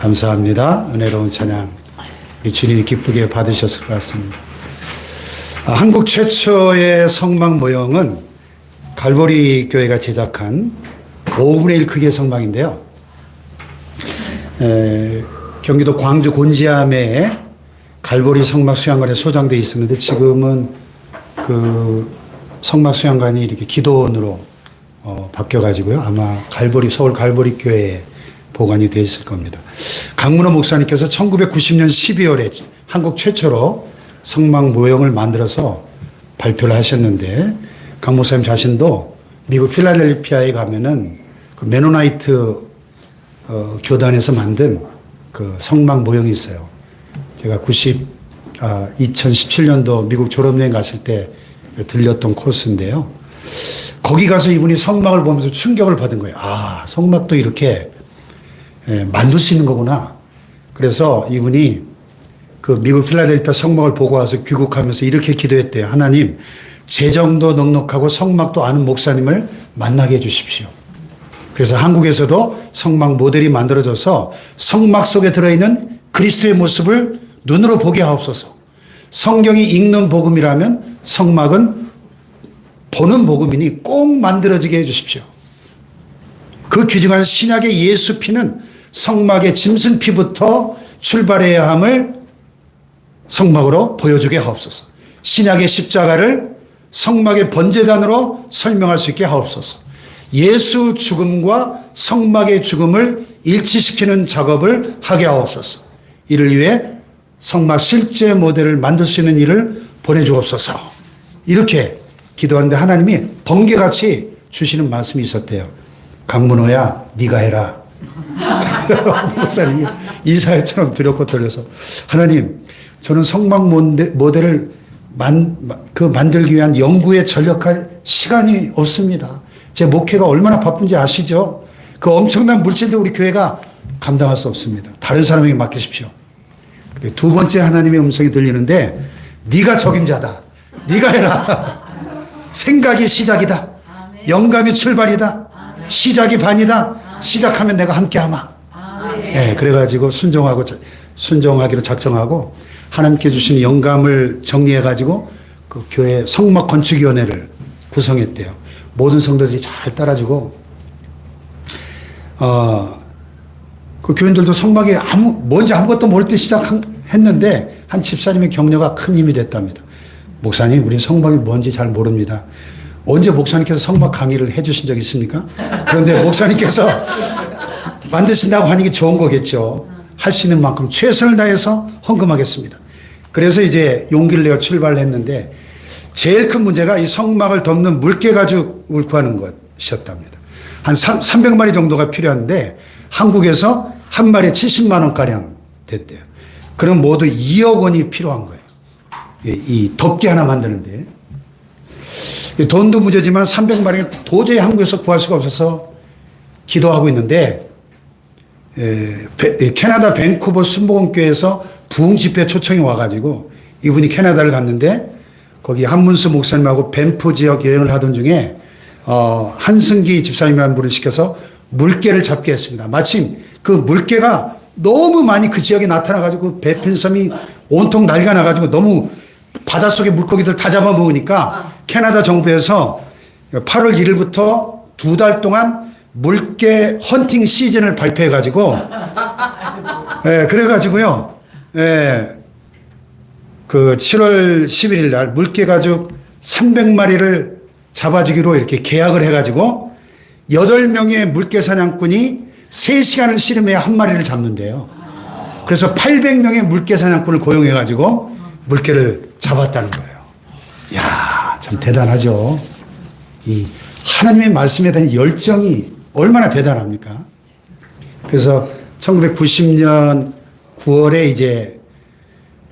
감사합니다. 은혜로운 찬양 우리 주님이 기쁘게 받으셨을 것 같습니다. 한국 최초의 성막 모형은 갈보리 교회가 제작한 5분의 1 크기의 성막인데요. 경기도 광주 곤지암에 갈보리 성막 수양관에 소장되어 있었는데 지금은 그 성막 수양관이 이렇게 기도원으로 바뀌어가지고요. 아마 서울 갈보리 교회에 보관이 되어 있을 겁니다. 강문호 목사님께서 1990년 12월에 한국 최초로 성막 모형을 만들어서 발표를 하셨는데 강 목사님 자신도 미국 필라델피아에 가면은 그 메노나이트 교단에서 만든 그 성막 모형이 있어요. 제가 2017년도 미국 졸업여행 갔을 때 들렸던 코스인데요. 거기 가서 이분이 성막을 보면서 충격을 받은 거예요. 아, 성막도 이렇게 만들 수 있는 거구나. 그래서 이분이 그 미국 필라델피아 성막을 보고 와서 귀국하면서 이렇게 기도했대요. 하나님, 재정도 넉넉하고 성막도 아는 목사님을 만나게 해주십시오. 그래서 한국에서도 성막 모델이 만들어져서 성막 속에 들어있는 그리스도의 모습을 눈으로 보게 하옵소서. 성경이 읽는 복음이라면 성막은 보는 복음이니 꼭 만들어지게 해주십시오. 그 귀중한 신약의 예수 피는 성막의 짐승 피부터 출발해야 함을 성막으로 보여주게 하옵소서. 신약의 십자가를 성막의 번제단으로 설명할 수 있게 하옵소서. 예수 죽음과 성막의 죽음을 일치시키는 작업을 하게 하옵소서. 이를 위해 성막 실제 모델을 만들 수 있는 일을 보내주옵소서. 이렇게 기도하는데 하나님이 번개같이 주시는 말씀이 있었대요. 강문호야, 네가 해라. 목사님이 이사야처럼 두렵고 떨려서 하나님, 저는 성막 모델을 만들기 위한 연구에 전력할 시간이 없습니다. 제 목회가 얼마나 바쁜지 아시죠? 그 엄청난 물질도 우리 교회가 감당할 수 없습니다. 다른 사람에게 맡기십시오. 두 번째 하나님의 음성이 들리는데 네가 적임자다. 네가 해라. 생각이 시작이다. 영감이 출발이다. 시작이 반이다. 시작하면 내가 함께하마. 네, 그래가지고 순종하기로 작정하고 하나님께 주신 영감을 정리해가지고 그 교회 성막 건축위원회를 구성했대요. 모든 성도들이 잘 따라주고 그 교인들도 성막에 뭔지 아무것도 모를 때 시작했는데 한 집사님의 격려가 큰 힘이 됐답니다. 목사님, 우리 성막이 뭔지 잘 모릅니다. 언제 목사님께서 성막 강의를 해주신 적 있습니까? 그런데 목사님께서 만드신다고 하는 게 좋은 거겠죠. 할 수 있는 만큼 최선을 다해서 헌금하겠습니다. 그래서 이제 용기를 내어 출발을 했는데 제일 큰 문제가 이 성막을 덮는 물개 가죽을 구하는 것이었답니다. 한 300마리 정도가 필요한데 한국에서 한 마리에 70만 원가량 됐대요. 그럼 모두 2억 원이 필요한 거예요. 이 덮개 하나 만드는데. 돈도 무죄지만 300마리는 도저히 한국에서 구할 수가 없어서 기도하고 있는데 캐나다 밴쿠버 순복음교회에서 부흥 집회 초청이 와가지고 이분이 캐나다를 갔는데 거기 한문수 목사님하고 밴프 지역 여행을 하던 중에 한승기 집사님이라는 분을 시켜서 물개를 잡게 했습니다. 마침 그 물개가 너무 많이 그 지역에 나타나가지고 배핀섬이 온통 난리가 나가지고 너무 바닷속에 물고기들 다 잡아먹으니까 캐나다 정부에서 8월 1일부터 2달 동안 물개 헌팅 시즌을 발표해가지고 그래가지고요 그 7월 11일 날 물개 가죽 300마리를 잡아주기로 이렇게 계약을 해가지고 8명의 물개 사냥꾼이 3시간을 씨름해야 한 마리를 잡는데요. 그래서 800명의 물개 사냥꾼을 고용해가지고 물개를 잡았다는 거예요. 이야, 참 대단하죠. 이 하나님의 말씀에 대한 열정이 얼마나 대단합니까? 그래서 1990년 9월에 이제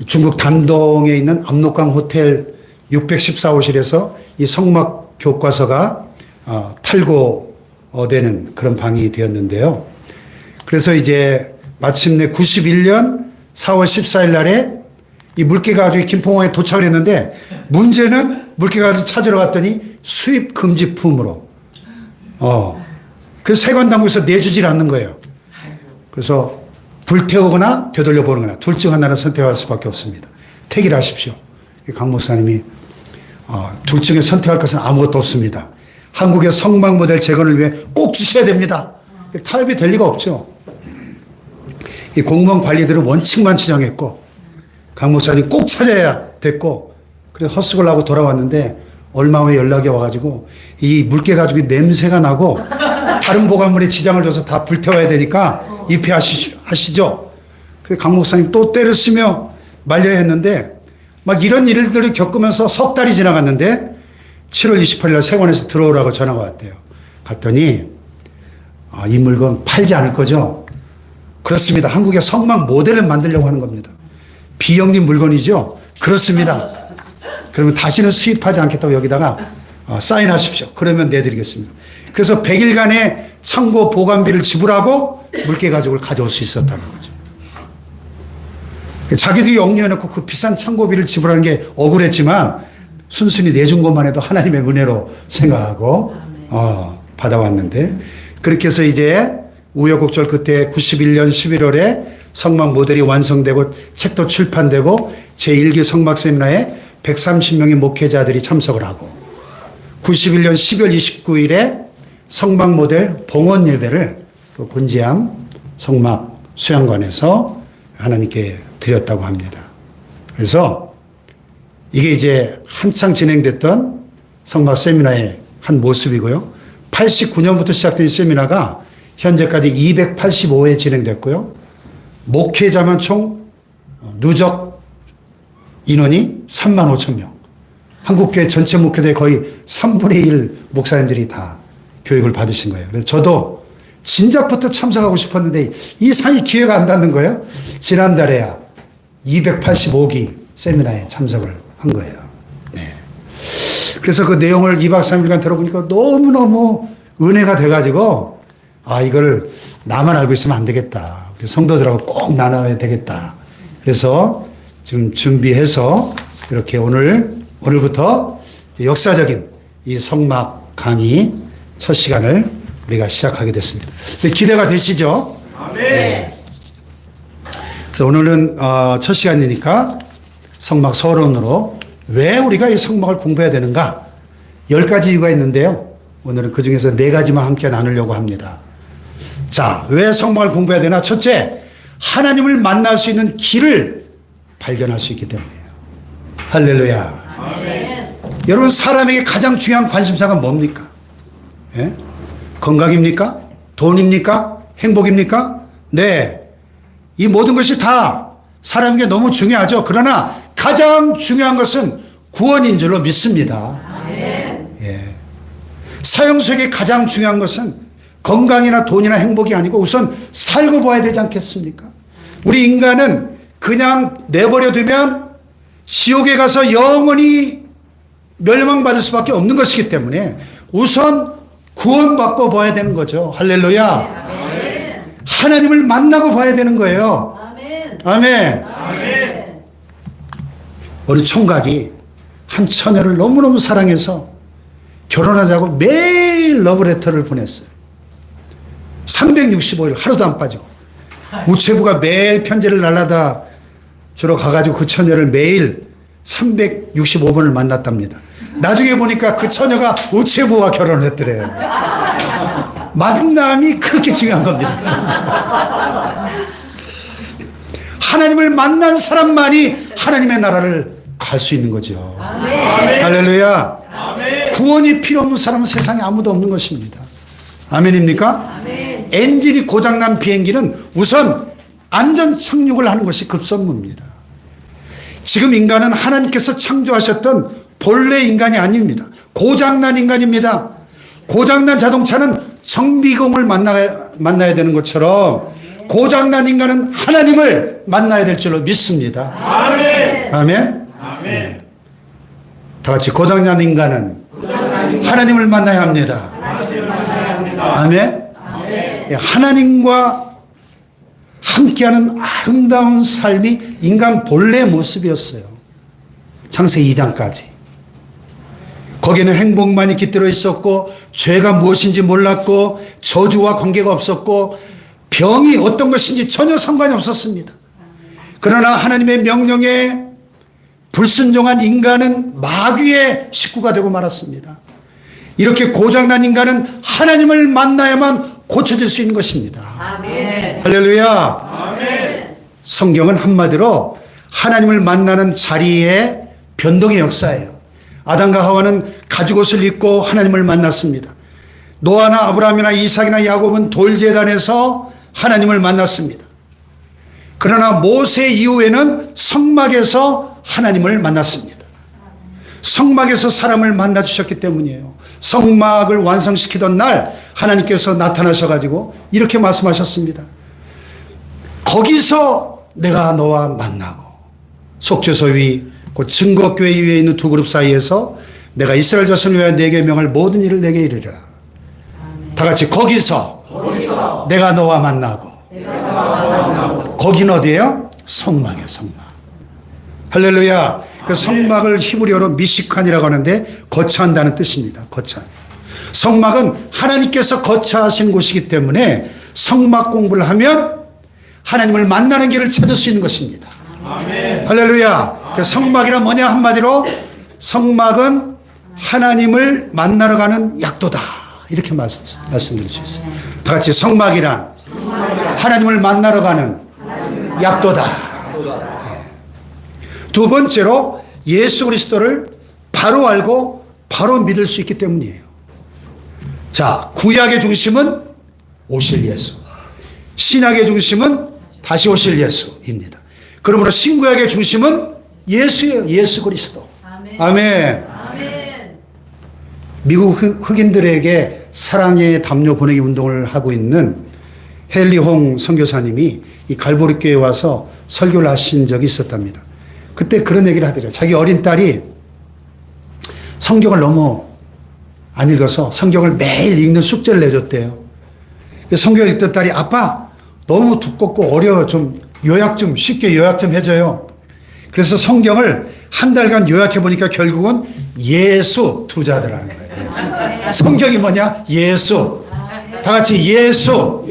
중국 단동에 있는 압록강 호텔 614호실에서 이 성막 교과서가 탈고되는 그런 방이 되었는데요. 그래서 이제 마침내 91년 4월 14일 날에 이 물개 가죽이 김포공항에 도착을 했는데 문제는 물개 가죽 찾으러 갔더니 수입 금지품으로 그래서 세관당국에서 내주질 않는 거예요. 그래서 불태우거나 되돌려 보는 거나 둘 중 하나를 선택할 수밖에 없습니다. 택일 하십시오. 강 목사님이 둘 중에 선택할 것은 아무것도 없습니다. 한국의 성막 모델 재건을 위해 꼭 주셔야 됩니다. 타협이 될 리가 없죠. 이 공무원 관리들은 원칙만 지정했고 강 목사님 꼭 찾아야 됐고 그래서 헛수고를 하고 돌아왔는데 얼마 후에 연락이 와가지고 이 물개 가지고 냄새가 나고 다른 보관물에 지장을 줘서 다 불태워야 되니까 입회하시죠. 그래서 강 목사님 또 때를 쓰며 말려야 했는데 막 이런 일들을 겪으면서 석 달이 지나갔는데 7월 28일 날 세관에서 들어오라고 전화가 왔대요. 갔더니 이 물건 팔지 않을 거죠? 그렇습니다. 한국의 성막 모델을 만들려고 하는 겁니다. 비영리 물건이죠? 그렇습니다. 그러면 다시는 수입하지 않겠다고 여기다가 사인하십시오. 그러면 내드리겠습니다. 그래서 100일간의 창고 보관비를 지불하고 물개 가죽을 가져올 수 있었다는 거죠. 자기들이 영리해놓고 그 비싼 창고비를 지불하는 게 억울했지만 순순히 내준 것만 해도 하나님의 은혜로 생각하고 받아왔는데 그렇게 해서 이제 우여곡절 그때 91년 11월에 성막 모델이 완성되고 책도 출판되고 제1기 성막 세미나에 130명의 목회자들이 참석을 하고 91년 12월 29일에 성막 모델 봉헌 예배를 그 곤지암 성막 수양관에서 하나님께 드렸다고 합니다. 그래서 이게 이제 한창 진행됐던 성막 세미나의 한 모습이고요. 89년부터 시작된 세미나가 현재까지 285회 진행됐고요. 목회자만 총 누적 인원이 3만 5천 명. 한국교회 전체 목회자의 거의 3분의 1 목사님들이 다 교육을 받으신 거예요. 그래서 저도 진작부터 참석하고 싶었는데 이 상이 기회가 안 닿는 거예요. 지난달에야 285기 세미나에 참석을 한 거예요. 네. 그래서 그 내용을 2박 3일간 들어보니까 너무너무 은혜가 돼가지고 이걸 나만 알고 있으면 안 되겠다. 성도들하고 꼭 나눠야 되겠다. 그래서 지금 준비해서 이렇게 오늘부터 역사적인 이 성막 강의 첫 시간을 우리가 시작하게 됐습니다. 기대가 되시죠? 네. 그래서 오늘은 첫 시간이니까 성막 서론으로 왜 우리가 이 성막을 공부해야 되는가 10가지 이유가 있는데요. 오늘은 그 중에서 4가지만 함께 나누려고 합니다. 자, 왜 성막을 공부해야 되나? 첫째, 하나님을 만날 수 있는 길을 발견할 수 있기 때문이에요. 할렐루야. 아멘. 여러분, 사람에게 가장 중요한 관심사가 뭡니까? 예? 건강입니까? 돈입니까? 행복입니까? 네. 이 모든 것이 다 사람에게 너무 중요하죠. 그러나 가장 중요한 것은 구원인 줄로 믿습니다. 아멘. 예. 사형수에게 가장 중요한 것은 건강이나 돈이나 행복이 아니고 우선 살고 봐야 되지 않겠습니까? 우리 인간은 그냥 내버려 두면 지옥에 가서 영원히 멸망받을 수밖에 없는 것이기 때문에 우선 구원받고 봐야 되는 거죠. 할렐루야. 아멘. 하나님을 만나고 봐야 되는 거예요. 아멘. 아멘. 아멘. 어느 총각이 한 처녀를 너무너무 사랑해서 결혼하자고 매일 러브레터를 보냈어요. 365일 하루도 안 빠지고 우체부가 매일 편지를 날라다 주러 가가지고 그 처녀를 매일 365번을 만났답니다. 나중에 보니까 그 처녀가 우체부와 결혼을 했더래요. 만남이 그렇게 중요한 겁니다. 하나님을 만난 사람만이 하나님의 나라를 갈 수 있는 거죠. 아멘. 할렐루야. 아멘. 구원이 필요 없는 사람은 세상에 아무도 없는 것입니다. 아멘입니까? 아멘. 엔진이 고장난 비행기는 우선 안전 착륙을 하는 것이 급선무입니다. 지금 인간은 하나님께서 창조하셨던 본래 인간이 아닙니다. 고장난 인간입니다. 고장난 자동차는 정비공을 만나야 되는 것처럼 고장난 인간은 하나님을 만나야 될 줄로 믿습니다. 아멘. 아멘. 아멘. 네. 다 같이 고장난 인간은 하나님을 만나야 합니다. 아멘. 아멘. 하나님과 함께하는 아름다운 삶이 인간 본래의 모습이었어요. 창세기 2장까지. 거기에는 행복만이 깃들어 있었고 죄가 무엇인지 몰랐고 저주와 관계가 없었고 병이 어떤 것인지 전혀 상관이 없었습니다. 그러나 하나님의 명령에 불순종한 인간은 마귀의 식구가 되고 말았습니다. 이렇게 고장난 인간은 하나님을 만나야만 고쳐질 수 있는 것입니다. 아멘. 할렐루야. 아멘. 성경은 한마디로 하나님을 만나는 자리의 변동의 역사예요. 아담과 하와는 가죽옷을 입고 하나님을 만났습니다. 노아나 아브라함이나 이삭이나 야곱은 돌제단에서 하나님을 만났습니다. 그러나 모세 이후에는 성막에서 하나님을 만났습니다. 성막에서 사람을 만나 주셨기 때문이에요. 성막을 완성시키던 날 하나님께서 나타나셔가지고 이렇게 말씀하셨습니다. 거기서 내가 너와 만나고, 속죄소 위, 곧 증거교회 위에 있는 두 그룹 사이에서 내가 이스라엘 자손을 위하여 내게 명할 모든 일을 내게 이르리라. 다 같이 거기서 내가 너와 만나고. 거긴 어디예요? 성막이에요. 성막. 할렐루야. 그 성막을 히브리어로 미시칸이라고 하는데 거처한다는 뜻입니다. 거처. 성막은 하나님께서 거처하신 곳이기 때문에 성막 공부를 하면 하나님을 만나는 길을 찾을 수 있는 것입니다. 아멘. 할렐루야. 그 성막이란 뭐냐? 한마디로 성막은 하나님을 만나러 가는 약도다. 이렇게 말씀드릴 수 있어요. 다 같이 성막이란 하나님을 만나러 가는 약도다. 두 번째로 예수 그리스도를 바로 알고 바로 믿을 수 있기 때문이에요. 자, 구약의 중심은 오실 예수, 신약의 중심은 다시 오실 예수입니다. 그러므로 신구약의 중심은 예수예요. 예수 그리스도. 아멘. 아멘. 미국 흑인들에게 사랑의 담요 보내기 운동을 하고 있는 헨리 홍 선교사님이 이 갈보리 교회에 와서 설교를 하신 적이 있었답니다. 그때 그런 얘기를 하더래요. 자기 어린 딸이 성경을 너무 안 읽어서 성경을 매일 읽는 숙제를 내줬대요. 성경을 읽던 딸이 아빠 너무 두껍고 어려워, 좀 요약 좀 쉽게 요약 좀 해줘요. 그래서 성경을 한 달간 요약해 보니까 결국은 예수 투자더라는 거예요. 예수. 성경이 뭐냐? 예수. 다 같이 예수.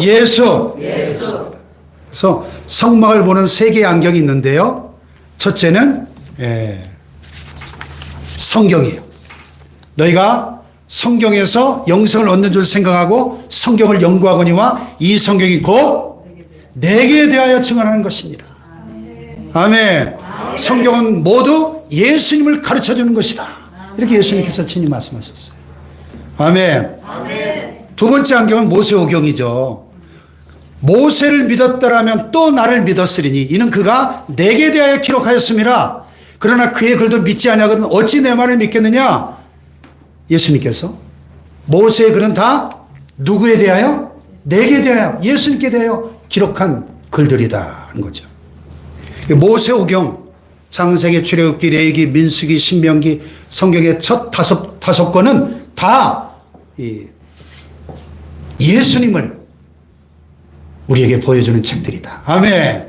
예수. 그래서 성막을 보는 세 개의 안경이 있는데요. 첫째는 성경이에요. 너희가 성경에서 영생을 얻는 줄 생각하고 성경을 연구하거니와 이 성경이 곧 내게 대하여 증언하는 것입니다. 아멘. 성경은 모두 예수님을 가르쳐주는 것이다. 이렇게 예수님께서 친히 말씀하셨어요. 아멘. 두 번째 안경은 모세오경이죠. 모세를 믿었더라면 또 나를 믿었으리니 이는 그가 내게 대하여 기록하였음이라. 그러나 그의 글도 믿지 아니하거든 어찌 내 말을 믿겠느냐? 예수님께서 모세의 글은 다 누구에 대하여? 내게 대하여, 예수님께 대하여 기록한 글들이다 하는 거죠. 모세오경, 창세기, 출애굽기, 레위기, 민수기, 신명기, 성경의 첫 다섯 권은 다 예수님을 우리에게 보여주는 책들이다. 아멘.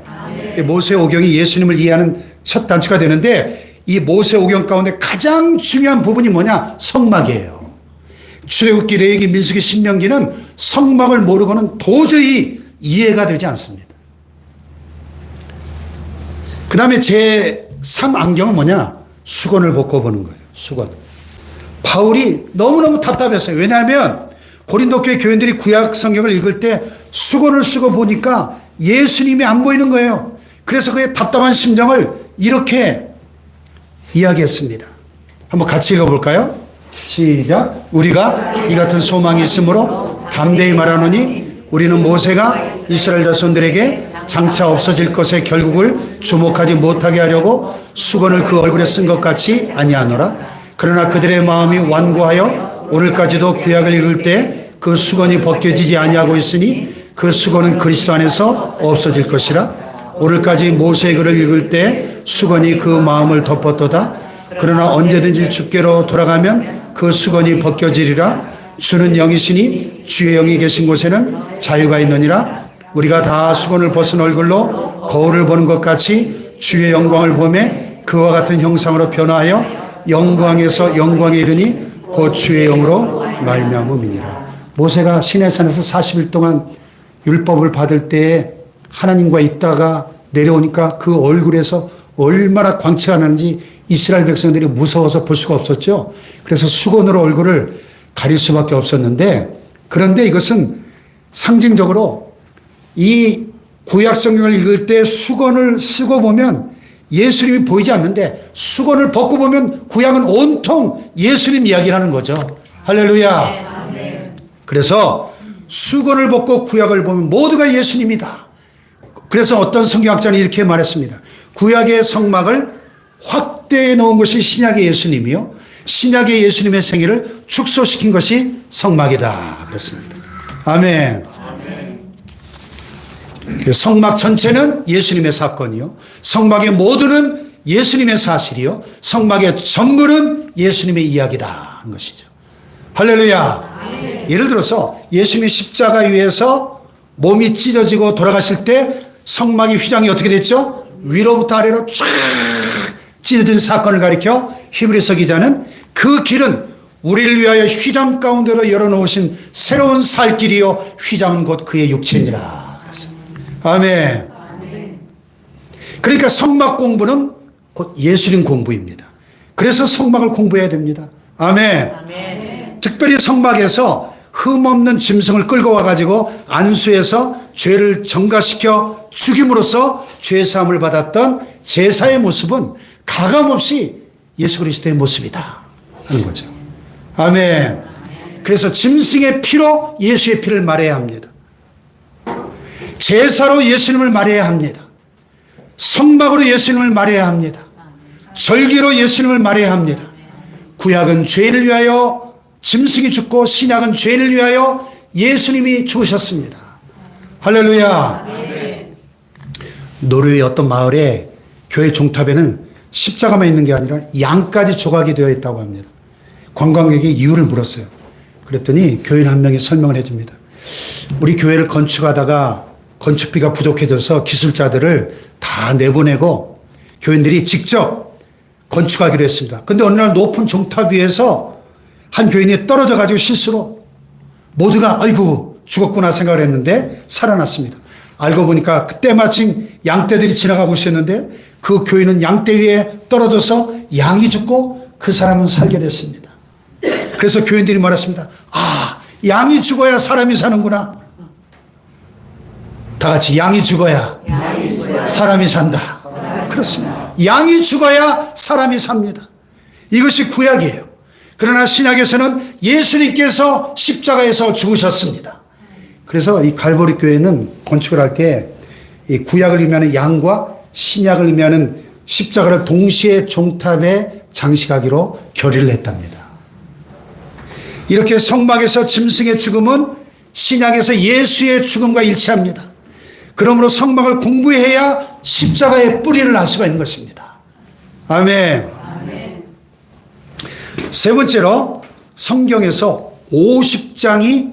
모세오경이 예수님을 이해하는 첫 단추가 되는데 이 모세오경 가운데 가장 중요한 부분이 뭐냐? 성막이에요. 출애굽기, 레위기, 민수기, 신명기는 성막을 모르고는 도저히 이해가 되지 않습니다. 그 다음에 제3 안경은 뭐냐? 수건을 벗고 보는 거예요. 수건. 바울이 너무너무 답답했어요. 왜냐하면 고린도 교회 교인들이 구약 성경을 읽을 때 수건을 쓰고 보니까 예수님이 안 보이는 거예요. 그래서 그의 답답한 심정을 이렇게 이야기했습니다. 한번 같이 읽어볼까요? 시작. 우리가 이 같은 소망이 있으므로 담대히 말하노니 우리는 모세가 이스라엘 자손들에게 장차 없어질 것의 결국을 주목하지 못하게 하려고 수건을 그 얼굴에 쓴 것 같이 아니하노라. 그러나 그들의 마음이 완고하여 오늘까지도 구약을 읽을 때 그 수건이 벗겨지지 아니하고 있으니 그 수건은 그리스도 안에서 없어질 것이라. 오늘까지 모세의 글을 읽을 때 수건이 그 마음을 덮었도다. 그러나 언제든지 주께로 돌아가면 그 수건이 벗겨지리라. 주는 영이시니 주의 영이 계신 곳에는 자유가 있느니라. 우리가 다 수건을 벗은 얼굴로 거울을 보는 것 같이 주의 영광을 보매 그와 같은 형상으로 변화하여 영광에서 영광에 이르니 곧 주의 영으로 말미암음이니라. 모세가 시내산에서 40일 동안 율법을 받을 때 하나님과 있다가 내려오니까 그 얼굴에서 얼마나 광채가 나는지 이스라엘 백성들이 무서워서 볼 수가 없었죠. 그래서 수건으로 얼굴을 가릴 수밖에 없었는데, 그런데 이것은 상징적으로 이 구약 성경을 읽을 때 수건을 쓰고 보면 예수님이 보이지 않는데, 수건을 벗고 보면 구약은 온통 예수님 이야기라는 거죠. 할렐루야. 그래서 수건을 벗고 구약을 보면 모두가 예수님이다. 그래서 어떤 성경학자는 이렇게 말했습니다. 구약의 성막을 확대해 놓은 것이 신약의 예수님이요, 신약의 예수님의 생애를 축소시킨 것이 성막이다 그랬습니다. 아멘. 성막 전체는 예수님의 사건이요, 성막의 모두는 예수님의 사실이요, 성막의 전부는 예수님의 이야기다 하는 것이죠. 할렐루야. 예를 들어서 예수님이 십자가 위에서 몸이 찢어지고 돌아가실 때 성막의 휘장이 어떻게 됐죠? 위로부터 아래로 쫙 찢어진 사건을 가리켜 히브리서 기자는 그 길은 우리를 위하여 휘장 가운데로 열어놓으신 새로운 살 길이요, 휘장은 곧 그의 육체니라. 아멘. 그러니까 성막 공부는 곧 예수님 공부입니다. 그래서 성막을 공부해야 됩니다. 아멘. 특별히 성막에서 흠없는 짐승을 끌고 와가지고 안수해서 죄를 정가시켜 죽임으로써 죄사함을 받았던 제사의 모습은 가감없이 예수 그리스도의 모습이다 하는 거죠. 아멘. 그래서 짐승의 피로 예수의 피를 말해야 합니다. 제사로 예수님을 말해야 합니다. 성막으로 예수님을 말해야 합니다. 절기로 예수님을 말해야 합니다. 구약은 죄를 위하여 짐승이 죽고, 신약은 죄를 위하여 예수님이 죽으셨습니다. 할렐루야. 노르웨이 어떤 마을에 교회 종탑에는 십자가만 있는 게 아니라 양까지 조각이 되어 있다고 합니다. 관광객이 이유를 물었어요. 그랬더니 교인 한 명이 설명을 해줍니다. 우리 교회를 건축하다가 건축비가 부족해져서 기술자들을 다 내보내고 교인들이 직접 건축하기로 했습니다. 근데 어느 날 높은 종탑 위에서 한 교인이 떨어져 가지고 실수로 모두가 아이고 죽었구나 생각을 했는데 살아났습니다. 알고 보니까 그때 마침 양떼들이 지나가고 있었는데 그 교인은 양떼 위에 떨어져서 양이 죽고 그 사람은 살게 됐습니다. 그래서 교인들이 말했습니다. 아, 양이 죽어야 사람이 사는구나. 다 같이 양이 죽어야 사람이 산다. 그렇습니다. 양이 죽어야 사람이 삽니다. 이것이 구약이에요. 그러나 신약에서는 예수님께서 십자가에서 죽으셨습니다. 그래서 이 갈보리 교회는 건축을 할 때 이 구약을 의미하는 양과 신약을 의미하는 십자가를 동시에 종탑에 장식하기로 결의를 했답니다. 이렇게 성막에서 짐승의 죽음은 신약에서 예수의 죽음과 일치합니다. 그러므로 성막을 공부해야 십자가의 뿌리를 알 수가 있는 것입니다. 아멘. 세 번째로 성경에서 50장이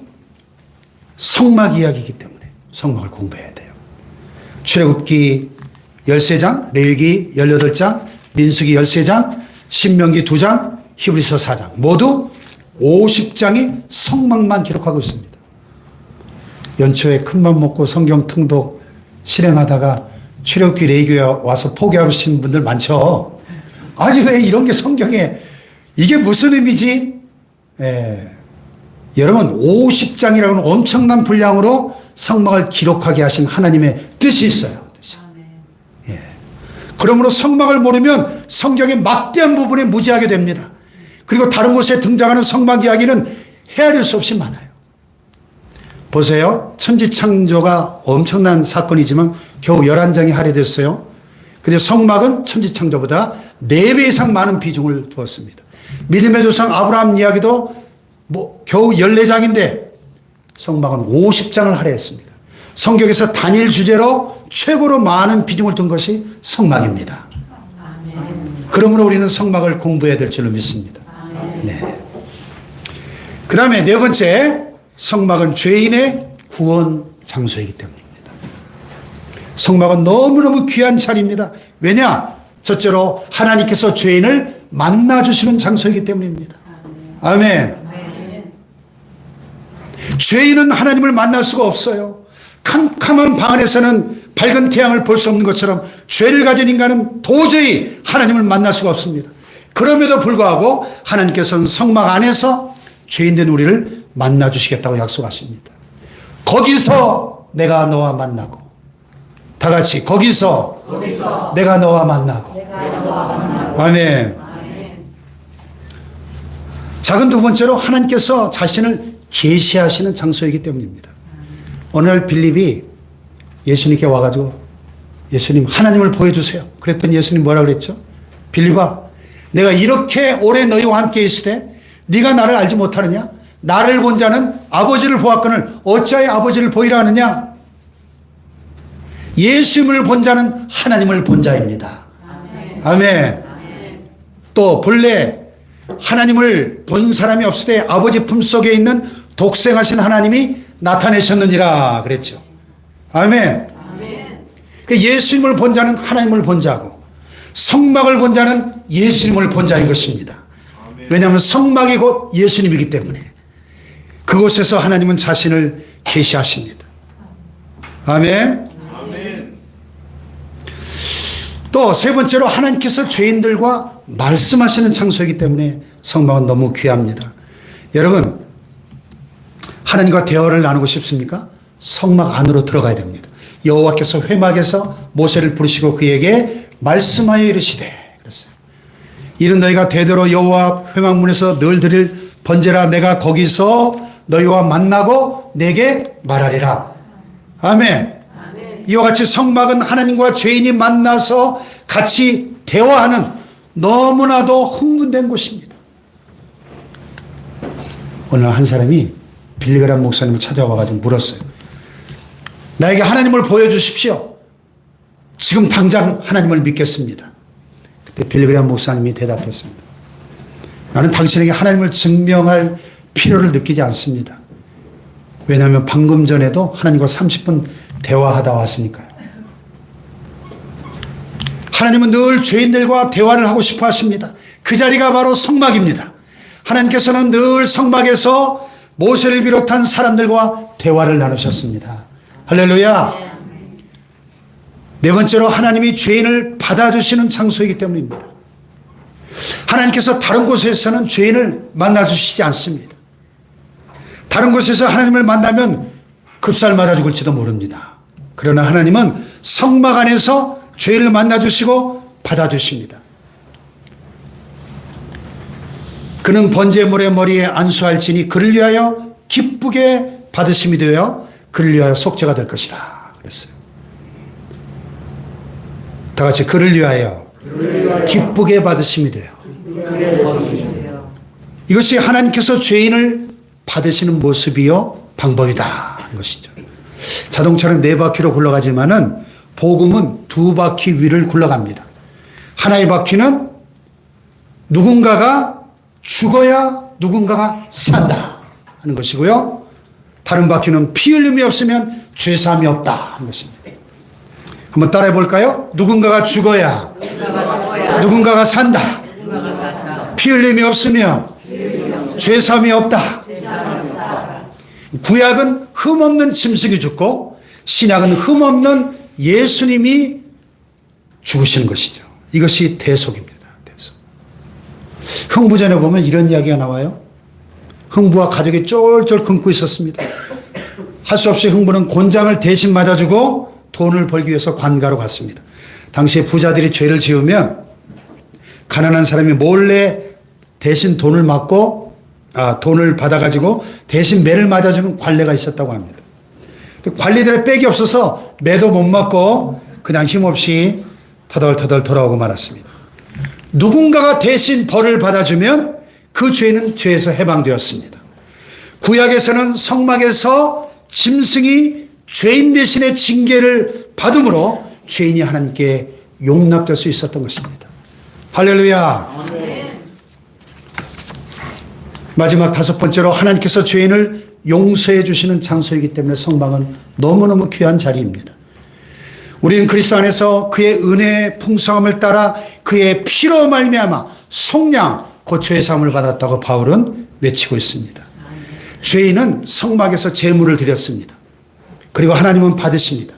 성막 이야기이기 때문에 성막을 공부해야 돼요. 출애굽기 13장, 레위기 18장, 민수기 13장, 신명기 2장, 히브리서 4장 모두 50장이 성막만 기록하고 있습니다. 연초에 큰맘 먹고 성경 통독 실행하다가 출애굽기 레위기에 와서 포기하신 분들 많죠. 아니 왜 이런 게 성경에 이게 무슨 의미지? 여러분 50장이라고는 엄청난 분량으로 성막을 기록하게 하신 하나님의 뜻이 있어요. 그러므로 성막을 모르면 성경의 막대한 부분에 무지하게 됩니다. 그리고 다른 곳에 등장하는 성막 이야기는 헤아릴 수 없이 많아요. 보세요. 천지창조가 엄청난 사건이지만 겨우 11장이 할애됐어요. 근데 성막은 천지창조보다 4배 이상 많은 비중을 두었습니다. 믿음의 조상 아브라함 이야기도 겨우 14장인데 성막은 50장을 할애했습니다. 성경에서 단일 주제로 최고로 많은 비중을 둔 것이 성막입니다. 그러므로 우리는 성막을 공부해야 될 줄로 믿습니다. 네. 그 다음에 네 번째, 성막은 죄인의 구원 장소이기 때문입니다. 성막은 너무너무 귀한 자리입니다. 왜냐? 첫째로 하나님께서 죄인을 만나주시는 장소이기 때문입니다. 아멘. 죄인은 하나님을 만날 수가 없어요. 캄캄한 방 안에서는 밝은 태양을 볼 수 없는 것처럼 죄를 가진 인간은 도저히 하나님을 만날 수가 없습니다. 그럼에도 불구하고 하나님께서는 성막 안에서 죄인된 우리를 만나주시겠다고 약속하십니다. 거기서 내가 너와 만나고, 다 같이 거기서 내가 너와 만나고. 아멘. 작은 두 번째로 하나님께서 자신을 계시하시는 장소이기 때문입니다. 어느 날 빌립이 예수님께 와가지고 예수님 하나님을 보여주세요. 그랬더니 예수님 뭐라 그랬죠? 빌립아, 내가 이렇게 오래 너희와 함께 있을 때 네가 나를 알지 못하느냐? 나를 본 자는 아버지를 보았거늘 어찌하여 아버지를 보이라 하느냐? 예수님을 본 자는 하나님을 본 자입니다. 아멘. 아멘. 또 본래 하나님을 본 사람이 없을 때 아버지 품속에 있는 독생하신 하나님이 나타내셨느니라 그랬죠. 아멘. 예수님을 본 자는 하나님을 본 자고 성막을 본 자는 예수님을 본 자인 것입니다. 왜냐하면 성막이 곧 예수님이기 때문에 그곳에서 하나님은 자신을 계시하십니다. 아멘. 또 세 번째로 하나님께서 죄인들과 말씀하시는 장소이기 때문에 성막은 너무 귀합니다. 여러분, 하나님과 대화를 나누고 싶습니까? 성막 안으로 들어가야 됩니다. 여호와께서 회막에서 모세를 부르시고 그에게 말씀하여 이르시되 그랬어요. 이는 너희가 대대로 여호와 회막문에서 늘 드릴 번제라. 내가 거기서 너희와 만나고 내게 말하리라. 아멘. 이와 같이 성막은 하나님과 죄인이 만나서 같이 대화하는 너무나도 흥분된 곳입니다. 오늘 한 사람이 빌리그람 목사님을 찾아와가지고 물었어요. 나에게 하나님을 보여주십시오. 지금 당장 하나님을 믿겠습니다. 그때 빌리그람 목사님이 대답했습니다. 나는 당신에게 하나님을 증명할 필요를 느끼지 않습니다. 왜냐하면 방금 전에도 하나님과 30분 대화하다 왔으니까요. 하나님은 늘 죄인들과 대화를 하고 싶어 하십니다. 그 자리가 바로 성막입니다. 하나님께서는 늘 성막에서 모세를 비롯한 사람들과 대화를 나누셨습니다. 할렐루야. 네 번째로 하나님이 죄인을 받아주시는 장소이기 때문입니다. 하나님께서 다른 곳에서는 죄인을 만나주시지 않습니다. 다른 곳에서 하나님을 만나면 급살 맞아 죽을지도 모릅니다. 그러나 하나님은 성막 안에서 죄를 만나주시고 받아주십니다. 그는 번제물의 머리에 안수할지니 그를 위하여 기쁘게 받으심이 되어 그를 위하여 속죄가 될 것이라 그랬어요. 다 같이 그를 위하여 기쁘게 받으심이 돼요. 이것이 하나님께서 죄인을 받으시는 모습이요 방법이다 하는 것이죠. 자동차는 4바퀴로 굴러가지만은 복음은 2바퀴 위를 굴러갑니다. 하나의 바퀴는 누군가가 죽어야 누군가가 산다 하는 것이고요. 다른 바퀴는 피 흘림이 없으면 죄사함이 없다 하는 것입니다. 한번 따라해 볼까요? 누군가가 죽어야 누군가가 산다. 피 흘림이 없으면 죄사함이 없다. 구약은 흠없는 짐승이 죽고 신약은 흠없는 예수님이 죽으시는 것이죠. 이것이 대속입니다. 대속. 흥부전에 보면 이런 이야기가 나와요. 흥부와 가족이 쫄쫄 굶고 있었습니다. 할 수 없이 흥부는 곤장을 대신 맞아주고 돈을 벌기 위해서 관가로 갔습니다. 당시에 부자들이 죄를 지으면 가난한 사람이 몰래 대신 돈을 받아가지고 대신 매를 맞아주는 관례가 있었다고 합니다. 관리들의 빽이 없어서 매도 못 맞고 그냥 힘없이 터덜터덜 돌아오고 말았습니다. 누군가가 대신 벌을 받아주면 그 죄는 죄에서 해방되었습니다. 구약에서는 성막에서 짐승이 죄인 대신의 징계를 받음으로 죄인이 하나님께 용납될 수 있었던 것입니다. 할렐루야. 마지막 5번째로 하나님께서 죄인을 용서해 주시는 장소이기 때문에 성막은 너무너무 귀한 자리입니다. 우리는 그리스도 안에서 그의 은혜의 풍성함을 따라 그의 피로 말미암아 속량 곧 죄의 사함을 받았다고 바울은 외치고 있습니다. 죄인은 성막에서 제물을 드렸습니다. 그리고 하나님은 받으십니다.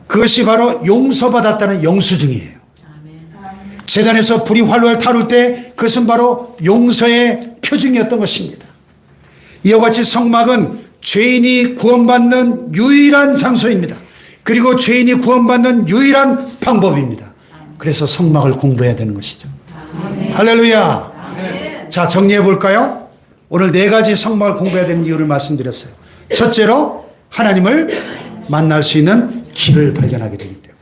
그것이 바로 용서받았다는 영수증이에요. 재단에서 불이 활활 타올 때 그것은 바로 용서의 표징이었던 것입니다. 이와 같이 성막은 죄인이 구원받는 유일한 장소입니다. 그리고 죄인이 구원받는 유일한 방법입니다. 그래서 성막을 공부해야 되는 것이죠. 할렐루야. 자, 정리해 볼까요? 오늘 4가지 성막을 공부해야 되는 이유를 말씀드렸어요. 첫째로 하나님을 만날 수 있는 길을 발견하게 되기 때문에.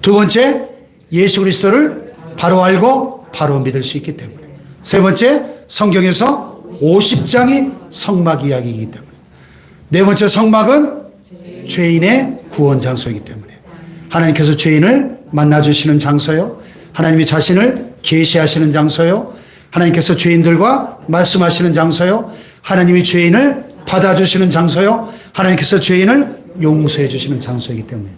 두 번째, 예수 그리스도를 바로 알고 바로 믿을 수 있기 때문에. 세 번째, 성경에서 50장이 성막 이야기이기 때문에. 네 번째, 성막은 죄인의 구원 장소이기 때문에. 하나님께서 죄인을 만나주시는 장소요, 하나님이 자신을 계시하시는 장소요, 하나님께서 죄인들과 말씀하시는 장소요, 하나님이 죄인을 받아주시는 장소요, 하나님께서 죄인을 용서해 주시는 장소이기 때문에